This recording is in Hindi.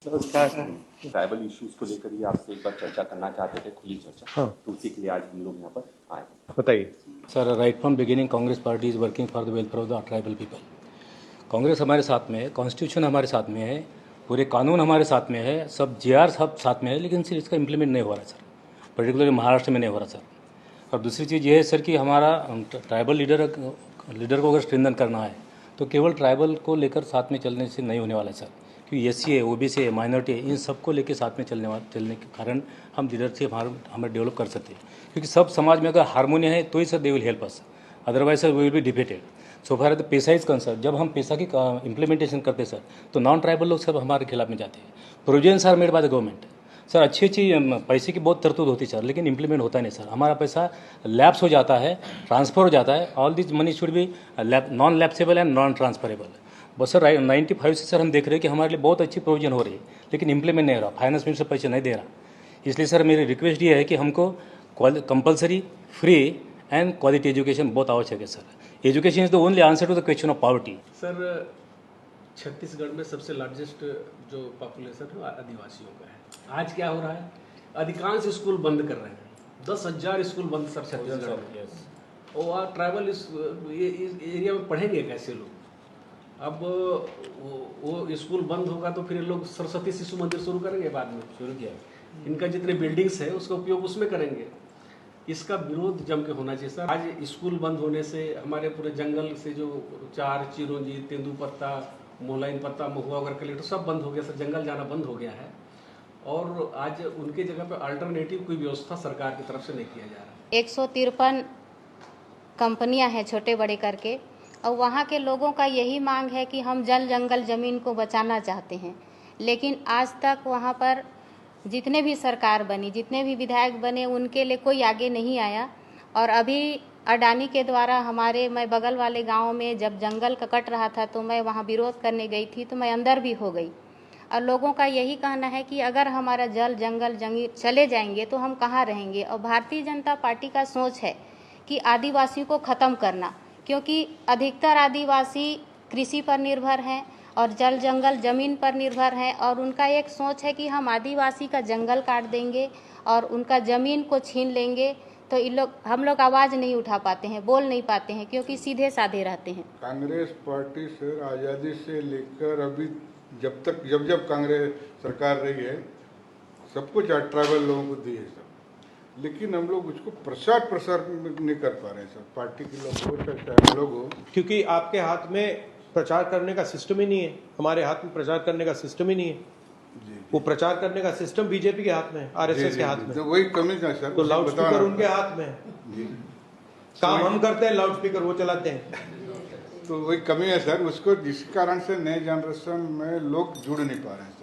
ट्राइबल इश्यूज को लेकर ही आपसे एक बार चर्चा करना चाहते थे, खुली चर्चा। हाँ। तो उसी के लिए आज हम लोग यहाँ पर आए। बताइए sir, right from beginning Congress party is working for the welfare of the tribal people. Congress हमारे साथ में है, कॉन्स्टिट्यूशन हमारे साथ में है, पूरे कानून हमारे साथ में है, सब जीआर सब साथ में है, लेकिन सिर्फ इसका इम्प्लीमेंट नहीं हो रहा सर। पर्टिकुलरली महाराष्ट्र में नहीं हो रहा सर। और दूसरी चीज़ ये है सर कि हमारा ट्राइबल लीडर को अगर स्ट्रेंथन करना है तो केवल ट्राइबल को लेकर साथ में चलने से नहीं होने वाला है सर, क्योंकि एससी है, ओबीसी है, माइनॉरिटी है, इन सबको लेकर साथ में चलने के कारण हम लीडरशिप हमें डेवलप कर सकते हैं। क्योंकि सब समाज में अगर हारमोनी है तो ही sir they will help us, otherwise sir we will be defeated. So far the paisa is concern, जब हम पैसा की इम्प्लीमेंटेशन करते सर तो नॉन ट्राइबल लोग सब हमारे खिलाफ में जाते हैं। Provisions are made by the government sir, अच्छी पैसे की बहुत तरतूद होती सर, लेकिन इंप्लीमेंट होता नहीं सर। हमारा पैसा लैप्स हो जाता है, ट्रांसफ़र हो जाता है। All this money should be non lapsable and non transferable. बस सर 95 से सर हम देख रहे हैं कि हमारे लिए बहुत अच्छी प्रोविजन हो रही है, लेकिन इंप्लीमेंट नहीं हो रहा, फाइनेंस मिनिस्टर पैसे नहीं दे रहा। इसलिए सर मेरी रिक्वेस्ट ये है कि हमको compulsory, free and quality education बहुत आवश्यक है sir. Education is the only answer to the question of poverty. Sir, Chhattisgarh में सबसे लार्जेस्ट जो पॉपुलेशन है आदिवासियों का है। आज क्या हो रहा है, अधिकांश स्कूल बंद कर रहे हैं। 10,000 स्कूल बंद सर छत्तीसगढ़ में। और ट्राइबल इस एरिया में पढ़ेंगे कैसे लोग? अब वो स्कूल बंद होगा तो फिर लोग सरस्वती शिशु मंदिर शुरू करेंगे, बाद में शुरू किया। इनका जितने बिल्डिंग्स है उसका उपयोग उसमें करेंगे। इसका विरोध जम के होना चाहिए सर। आज स्कूल बंद होने से हमारे पूरे जंगल से जो चार चिरौंजी, तेंदुपत्ता, मोलाइन पत्ता, महुआ वगैरह कलेक्टर सब बंद हो गया सर, जंगल जाना बंद हो गया है। और आज उनके जगह पे अल्टरनेटिव कोई व्यवस्था सरकार की तरफ से नहीं किया जा रहा। 153 कंपनियां हैं छोटे बड़े करके, और वहाँ के लोगों का यही मांग है कि हम जल जंगल ज़मीन को बचाना चाहते हैं। लेकिन आज तक वहाँ पर जितने भी सरकार बनी, जितने भी विधायक बने, उनके लिए कोई आगे नहीं आया। और अभी अडानी के द्वारा मैं बगल वाले गांव में जब जंगल का कट रहा था तो मैं वहाँ विरोध करने गई थी, तो मैं अंदर भी हो गई। और लोगों का यही कहना है कि अगर हमारा जल जंगल चले जाएंगे तो हम कहाँ रहेंगे। और भारतीय जनता पार्टी का सोच है कि आदिवासी को ख़त्म करना, क्योंकि अधिकतर आदिवासी कृषि पर निर्भर हैं और जल जंगल ज़मीन पर निर्भर हैं। और उनका एक सोच है कि हम आदिवासी का जंगल काट देंगे और उनका ज़मीन को छीन लेंगे तो हम लोग आवाज़ नहीं उठा पाते हैं, बोल नहीं पाते हैं, क्योंकि सीधे साधे रहते हैं। कांग्रेस पार्टी सर आज़ादी से लेकर अभी जब कांग्रेस सरकार रही है सब कुछ ट्राइबल लोगों को दी है सर, लेकिन हम लोग उसको प्रसार नहीं कर पा रहे हैं सर। पार्टी के लोग हो चाहे लोग हो, क्योंकि आपके हाथ में प्रचार करने का सिस्टम ही नहीं है, हमारे हाथ में प्रचार करने का सिस्टम ही नहीं है। वो प्रचार करने का सिस्टम बीजेपी के हाथ में है, आरएसएस के हाथ में। तो वही कमी है सर। तो लाउड स्पीकर उनके हाथ में है, काम हम करते हैं, लाउड स्पीकर वो चलाते हैं। तो वही कमी है सर, उसको जिस कारण से नए जनरेशन में लोग जुड़ नहीं पा रहे हैं सर।